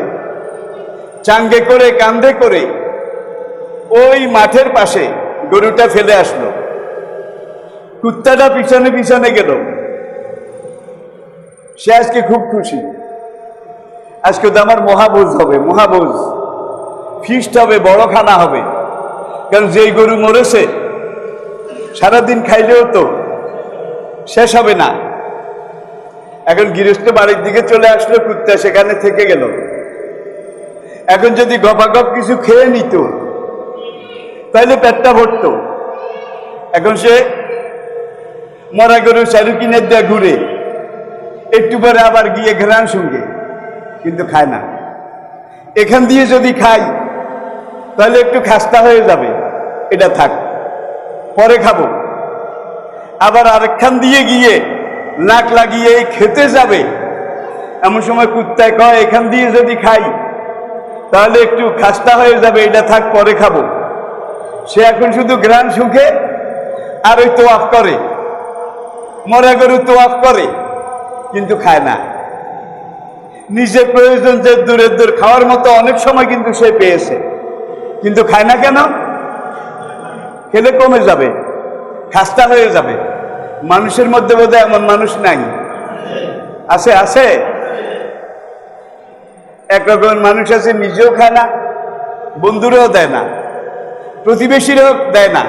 চাঙ্গে করে কান্ধে করে ওই মাঠের পাশে গরুটা ফেলে আসলো। কুত্তাটা পিছনে পিছনে গেল। সে আজকে খুব খুশি, আজকে তো আমার মহাভোজ হবে, ফিস্ট হবে, বড় খানা হবে। কারণ যেই গরু মরেছে সারাদিন খাইলেও তো শেষ হবে না। এখন গৃহস্থ বাড়ির দিকে চলে আসলো, কুত্তা সেখানে থেকে গেল। এখন যদি গপাগপ কিছু খেয়ে নিত তাহলে পেটটা ভরত। এখন সে মরা গরু চারু কিনে দেয়া ঘুরে, একটু পরে আবার গিয়ে ঘ্রাণ শুনবে, কিন্তু খায় না। এখান দিয়ে যদি খাই তাহলে একটু খাস্তা হয়ে যাবে, এটা থাক, পরে খাবো। আবার আরেকখান দিয়ে গিয়ে নাক লাগিয়ে খেতে যাবে, এমন সময় কুত্তায় কয় এখান দিয়ে যদি খাই তাহলে একটু খাস্তা হয়ে যাবে, এটা থাক, পরে খাবো। সে এখন শুধু ঘ্রাণ শুকে আর ওই তোয়াফ করে, মরা গরু তোয়াফ করে, কিন্তু খায় না। নিজের প্রয়োজন যে দূরের খাওয়ার মতো অনেক সময় কিন্তু সে পেয়েছে, কিন্তু খায় না কেন? খেলে কমে যাবে, খাস্তা হয়ে যাবে। মানুষের মধ্যে বোধহয় এমন মানুষ নাই, আছে। একরকমের মানুষ আছে নিজেও খায় না, বন্ধুরাও দেয় না, প্রতিবেশীরাও দেয় না,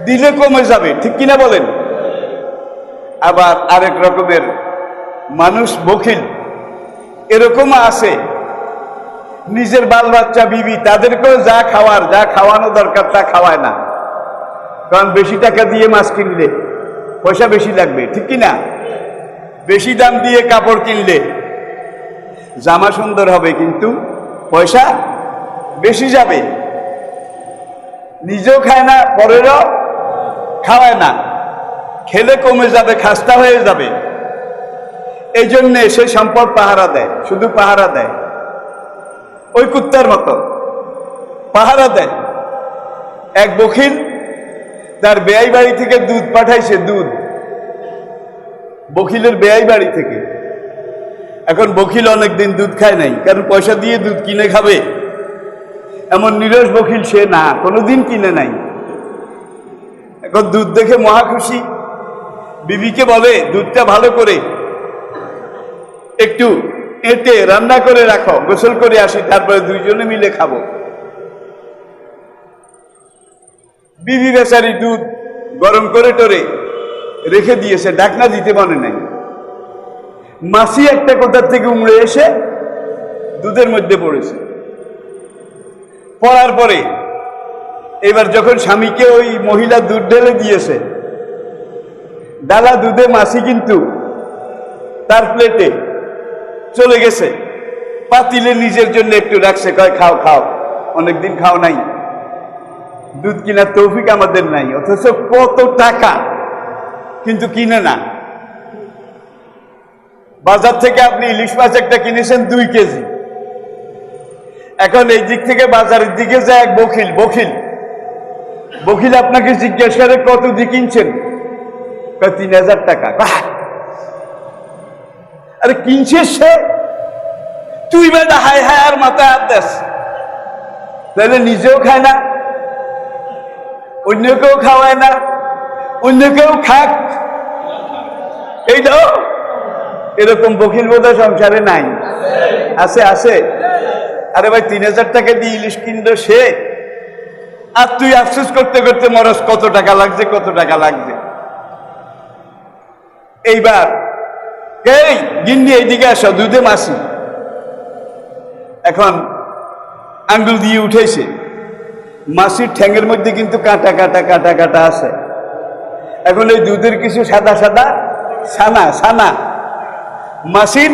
দিলে কমে যাবে, ঠিক কিনা বলেন? আবার আরেক রকমের মানুষ বখিল, এরকমও আছে। নিজের বাল বাচ্চা বিবি তাদেরকেও যা খাওয়ানো দরকার তা খাওয়ায় না। কারণ বেশি টাকা দিয়ে মাছ কিনলে পয়সা বেশি লাগবে, ঠিক কিনা? বেশি দাম দিয়ে কাপড় কিনলে জামা সুন্দর হবে, কিন্তু পয়সা বেশি যাবে। নিজেও খায় না, পরেরও খাওয়ায় না, খেলে কমে যাবে, খাস্তা হয়ে যাবে। এই জন্যে সে সম্পদ পাহারা দেয়, শুধু পাহারা দেয়, ওই কুত্তার মতো পাহারা দেয়। এক বখিল তার বেয়াই বাড়ি থেকে দুধ পাঠাইছে, দুধ বখিলের বেয়াই বাড়ি থেকে। এখন বখিল অনেকদিন দুধ খায় নাই, কারণ পয়সা দিয়ে দুধ কিনে খাবে এমন নিরস বখিল সে না, কোনোদিন কিনে নাই। এখন দুধ দেখে মহা খুশি, বিবিকে বলে দুধটা ভালো করে একটু এঁটে রান্না করে রাখো, গোসল করে আসি, তারপরে দুইজনে মিলে খাবো। বিবি বেচারি দুধ গরম করে টরে রেখে দিয়েছে, ঢাকনা দিতে মনে নাই। মাছি একটা কোথার থেকে উমড়ে এসে দুধের মধ্যে পড়েছে। পড়ার পরে এবার যখন স্বামীকে ওই মহিলা দুধ ঢেলে দিয়েছে, ডালা দুধে মাছি কিন্তু তার প্লেটে চলে গেছে, পাতিলে নিজের জন্য একটু রাখছে, কয় খাও খাও, অনেকদিন খাও নাই, দুধ কিনার তৌফিক আমাদের নাই, অথচ কত টাকা, কিন্তু কিনে না। বাজার থেকে আপনি ইলিশ মাছ একটা কিনেছেন 2 কেজি, এখন এই দিক থেকে বাজারের দিকে যায় এক বখিল, বখিল বখিল আপনাকে জিজ্ঞেস করে কত দিয়ে কিনছেন, 3000 টাকা। আরে কিনছে সে, তুই বেটা হায় হায় আর মাথায় হাত দেস, তাহলে নিজেও খায় না, অন্যকেও খাওয়ায় না, অন্যকেও খাক, এই দাও। এরকম বখিল বোধহয় সংসারে নাই, আছে আছে। আরে ভাই 3000 টাকা দিয়ে ইলিশ কিনলো সে, আর তুই আফসোস করতে করতে মরস কত টাকা লাগছে, কত টাকা লাগছে। এইবার এই গিন্নি এইদিকে আসো, দুধে মাছি। এখন আঙ্গুল দিয়ে উঠেছে, মাছির ঠ্যাঙের মধ্যে কিন্তু কাটা কাটা কাটা কাটা আছে। এখন এই দুধের কিছু সাদা সাদা ছানা ছানা মাছির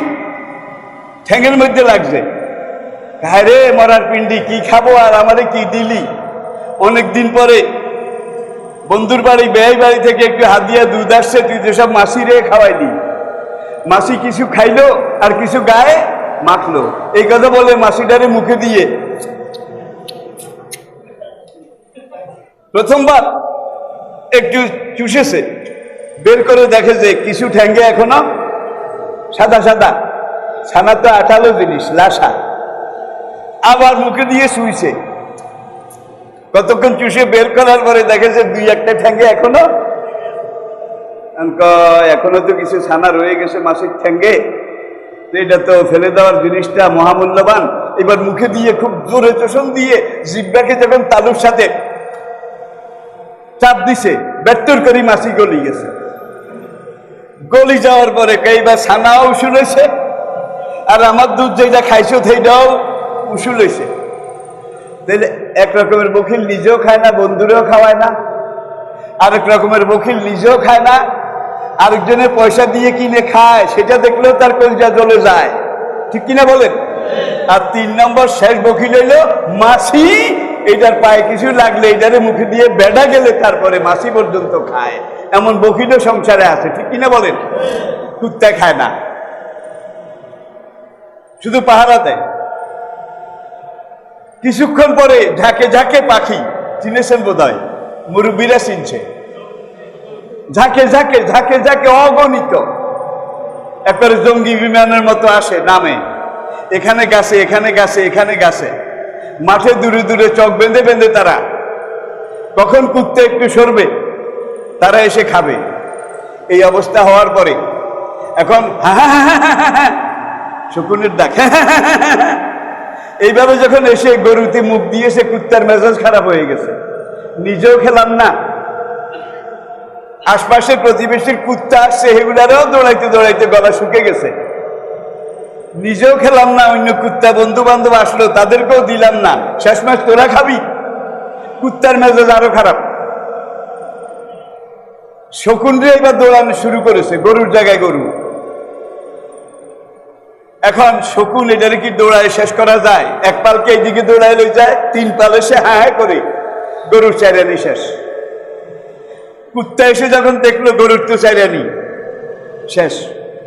ঠ্যাঙের মধ্যে লাগছে। হায়রে মরার পিন্ডি, কি খাবো আর আমারে কি দিলি। অনেকদিন পরে বন্ধুর বাড়ি বেয়াই বাড়ি থেকে একটু হাদিয়া দুধ আসছে, তুই যেসব মাছি রে খাওয়াইলি। মাছি কিছু খাইলো আর কিছু গায়ে মাখলো, এই কথা বলে মাছিটারে মুখে দিয়ে প্রথমবার একটু চুষেছে, বের করে দেখে যে কিছু ঠ্যাঙ্গে এখনো সাদা সাদা, ছানা তো আঠালো জিনিস, লাসা। আবার মুখে দিয়ে শুইছে, কতক্ষণ চুষে বের করার পরে দেখে যে 2-1টা ঠ্যাঙ্গে এখনো তো কিছু ছানা রয়ে গেছে মাছের ঠ্যাঙ্গে, এটা তো ফেলে দেওয়ার জিনিসটা মহামূল্যবান। এবার মুখে দিয়ে খুব জোরে চোষণ দিয়ে জিহ্বাকে যখন তালুর সাথে চাপ দিছে, বেত্তর করি মাছি গলি গেছে। গলি যাওয়ার পরে এইবার ছানাও উসুল হয়েছে, আর আমার দুধ যেটা খাইছো সেইটাও উসুল হয়েছে। তাহলে এক রকমের বখিল নিজেও খায় না, বন্ধুরেও খাওয়ায় না। আরেক রকমের বখিল নিজেও খায় না, আরেকজনের পয়সা দিয়ে কিনে খায়, সেটা দেখলেও তার কলিজা জ্বলে যায়, ঠিক কিনা বলেন। আর 3 নম্বর শেষ বখিল হইল মাছি, এইটার পায়ে কিছু লাগলে এইটারে মুখে দিয়ে বেড়া গেলে তারপরে মাছি পর্যন্ত খায়, এমন বখিলও সংসারে আছে, ঠিক কিনা বলেন। কুত্তা খায় না, শুধু পাহারা দেয়। কিছুক্ষণ পরে ঝাঁকে ঝাঁকে পাখি, চিনেছেন বোধ হয়, মুরব্বীরা চিনছে। ঝাঁকে ঝাঁকে ঝাঁকে ঝাঁকে অগণিত, একবারে জঙ্গি বিমানের মতো আসে, নামে, এখানে গাছে, এখানে গাছে, এখানে গাছে, মাঠে দূরে দূরে চক বেঁধে বেঁধে তারা, কখন কুত্তে একটু সরবে তারা এসে খাবে। এই অবস্থা হওয়ার পরে এখন শকুনের ডাক, এইভাবে যখন এসে গরুতে মুখ দিয়েছে, কুত্তার মেজাজ খারাপ হয়ে গেছে। নিজেও খেলাম না, আশপাশের প্রতিবেশীর কুত্তা আসছে, সেগুলারও দৌড়াইতে দৌড়াইতে গলা শুকে গেছে। নিজেও খেলাম না, অন্য কুত্তা বন্ধু বান্ধব আসলো, তাদেরকেও দিলাম না, শেষমেশ তোরা খাবি। কুত্তার মেজাজ আরো খারাপ। শকুনরে এবার দৌড়ানো শুরু করেছে, গরুর জায়গায় গরু। এখন শকুন এটারে কি দৌড়ায় শেষ করা যায়? এক পালকে এইদিকে দৌড়ায় লই যায়, 3 পালে সে হ্যাঁ করে গরুর চাইরানি শেষ। কুত্তা এসে যখন দেখলো গরুর তো চাইরানি শেষ,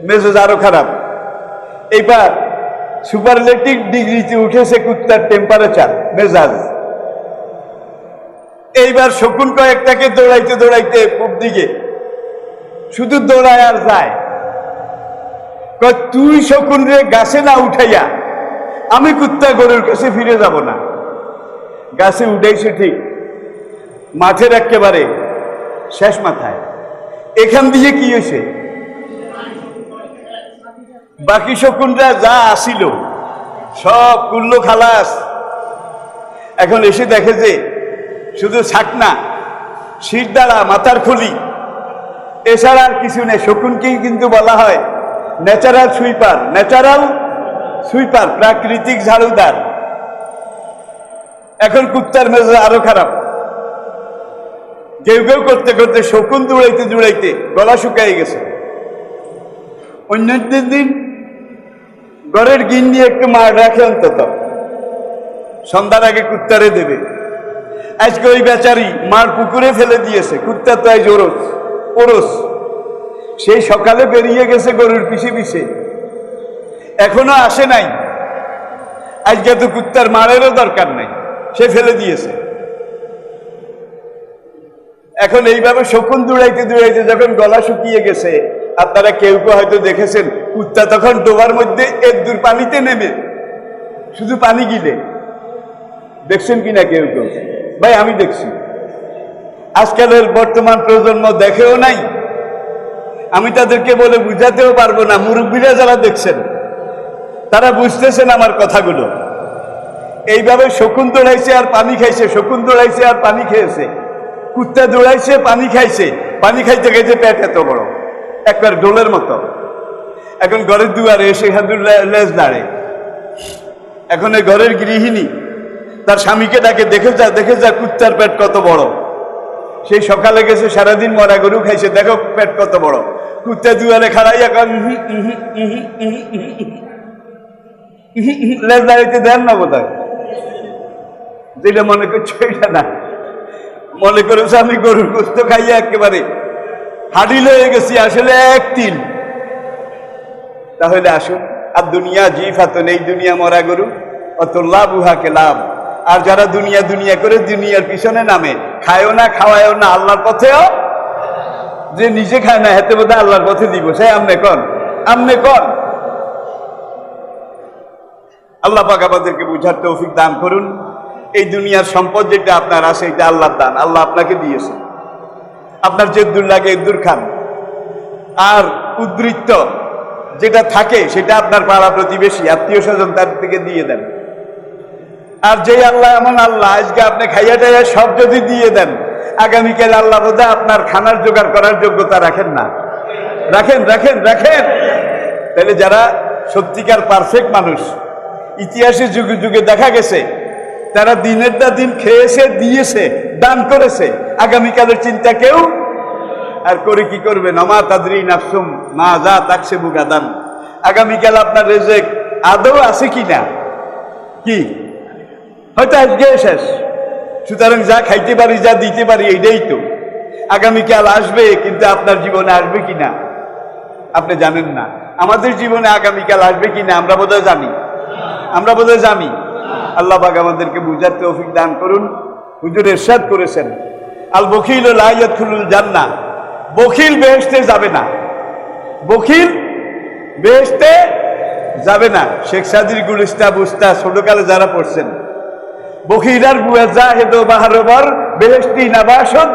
মেজাজ আরো খারাপ। এইবার সুপারলেটিভ ডিগ্রিতে উঠেছে কুত্তার টেম্পারেচার, মেজাজ। এইবার শকুন কয়েকটাকে দৌড়াইতে দৌড়াইতে পূব দিকে শুধু দৌড়ায় আর যায়। তুই শকুন রে গাছে না উঠাইয়া আমি কুত্তা গরুর কাছে ফিরে যাব না। গাছে উঠাইছে ঠিক, মাঠের একেবারে শেষ মাথায়। এখান দিয়ে কি হয়েছে, বাকি শকুনরা যা আসিল সব কুল্লো খালাস। এখন এসে দেখে যে শুধু ছাকনা, শিরদাঁড়া, মাথার খুলি, এছাড়া আর কিছু নেই। শকুনকেই কিন্তু বলা হয় ন্যাচারাল সুইপার, ন্যাচারাল সুইপার, প্রাকৃতিক ঝাড়ুদার। এখন কুত্তার মেজাজ আরো খারাপ। কেউ কেউ করতে করতে শকুন দৌড়াইতে দৌড়াইতে গলা শুকাই গেছে। অন্য দিন ঘরের গিন্নি একটু মার রাখে, অন্তত সন্ধ্যার আগে কুত্তারে দেবে। আজকে ওই বেচারি মার পুকুরে ফেলে দিয়েছে। কুত্তা তো আজ ওরস, সেই সকালে বেরিয়ে গেছে গরুর পিছে পিছে, এখনো আসে নাই। আজকে তো কুত্তার মারেরও দরকার নাই, সে ফেলে দিয়েছে। এখন এইভাবে শকুন দৌড়াইতে দৌড়াইতে যখন গলা শুকিয়ে গেছে, আপনারা কেউ কেউ হয়তো দেখেছেন কুত্তা তখন ডোবার মধ্যে এক দূর পানিতে নেমে শুধু পানি গিলে। দেখছেন কিনা কেউ কেউ? ভাই আমি দেখছি। আজকালের বর্তমান প্রজন্ম দেখেও নাই, আমি তাদেরকে বলে বুঝাতেও পারবো না। মুরব্বীরা যারা দেখছেন তারা বুঝতেছেন আমার কথাগুলো। এইভাবে শকুন দৌড়াইছে আর পানি খাইছে, শকুন দৌড়াইছে আর পানি খেয়েছে। কুত্তা দৌড়াইছে, পানি খাইছে, পানি খাইতে খাইতে পেট এত বড়, একবার ডোলের মতো। এখন ঘরের দুয়ারে এসে লেজ দাঁড়ে। এখন এই ঘরের গৃহিণী তার স্বামীকে ডাকে, দেখে যা কুত্তার পেট কত বড়। সেই সকালে গেছে, সারাদিন মরা গরু খাইছে, দেখো পেট কত বড়। কুত্তা দুয়ারে খাড়াইয়া লেজ দাঁড়াইতে দেন না বোধহয়, যেটা মনে করছো এটা না, মনে করেছে আমি গরুর গোস্ত খাইয়া একেবারে হাডিল হয়ে গেছি, আসলে এক তিল। তাহলে আসুন, আর দুনিয়া জিফাতুন, এই দুনিয়া মরা গরু, অত লাভ উহাকে লাভ। আর যারা দুনিয়া দুনিয়া করে দুনিয়ার পিছনে নামে, খায়ও না খাওয়ায়ও না আল্লাহর পথেও, যে নিজে খায় না হেতে বোধহয় আল্লাহর পথে দিব, সে আমনে কন। আল্লাহ পাক আমাদেরকে বুঝার তৌফিক দান করুন। এই দুনিয়ার সম্পদ যেটা আপনার আছে, এটা আল্লাহর দান, আল্লাহ আপনাকে দিয়েছে। আপনার যে দূর লাগে দূর খান, আর উদ্বৃত্ত যেটা থাকে সেটা আপনার পাড়া প্রতিবেশী, আত্মীয় স্বজন, তার থেকে দিয়ে দেন। আর যে আল্লাহ এমন আল্লাহ, আজকে আপনি খাইয়া টাইয়া সব যদি দিয়ে দেন, আগামীকাল আল্লাহ বোধহয় আপনার খানার জোগাড় করার যোগ্যতা রাখেন না। রাখেন। তাহলে যারা সত্যিকার পারফেক্ট মানুষ, ইতিহাসে যুগে যুগে দেখা গেছে তারা দিনের দিন খেয়েছে, দিয়েছে, দান করেছে। আগামীকালের চিন্তা কেউ আর করে কি করবে? নমা তাদরি নাফসুম মা যা তাকসে বুগাদান। আগামীকাল আপনার রেজেক আদৌ আছে কিনা, কি হয়তো আজকে শেষ। সুতরাং যা খাইতে পারি, যা দিতে পারি, এইটাই তো। আগামীকাল আসবে, কিন্তু আপনার জীবনে আসবে কিনা আপনি জানেন না। আমাদের জীবনে আগামীকাল আসবে কিনা আমরা বোধহয় জানি। আল্লাহ পাক আমাদেরকে বুঝার তৌফিক দান করুন। হুজুর ইরশাদ করেছেন, আল বখিল লা ইয়াদখুলুল জান্নাহ, বখিল বেহেশতে যাবে না, বখিল বেহেশতে যাবে না। শেখ সাদির গুলিস্তা বুস্তা ছোটকালে যারা পড়ছেন, বখিরার বুয়া জাহেদ বাহারবর বেহেশতি নাবাসদ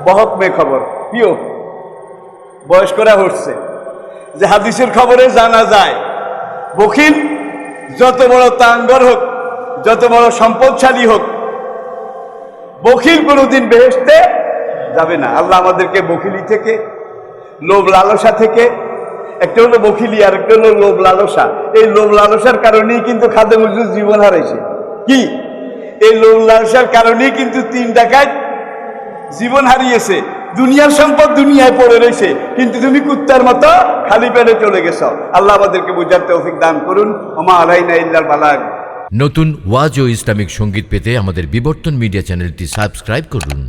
বহক মে খবর। প্রিয় বয়স্করা হচ্ছে যে হাদিসের খবরে জানা যায়, বখিল যত বড় তাঙ্গর হোক, যত বড় সম্পদশালী হোক, বখিল কোনোদিন বেহেশতে যাবে না। আল্লাহ আমাদেরকে বখিলি থেকে, লোভ লালসা থেকে, একটা হলো বখিলি আর একটা হলো লোভ লালসা। এই লোভ লালসার কারণেই কিন্তু খাদেম হুজুর জীবন হারাইছে। কি এই লোভ লালসার কারণেই কিন্তু 3 ডাকাত জীবন হারিয়েছে। দুনিয়ার সম্পদ দুনিয়ায় পড়ে রয়েছে, কিন্তু তুমি কুত্তার মতো খালি পেটে চলে গেছো। আল্লাহ আমাদেরকে বুঝার তৌফিক দান করুন। ওমা আলাইনা ইল্লাল বালাগ। নতুন ওয়াজ ও ইসলামিক সঙ্গীত পেতে আমাদের বিবর্তন মিডিয়া চ্যানেলটি সাবস্ক্রাইব করুন।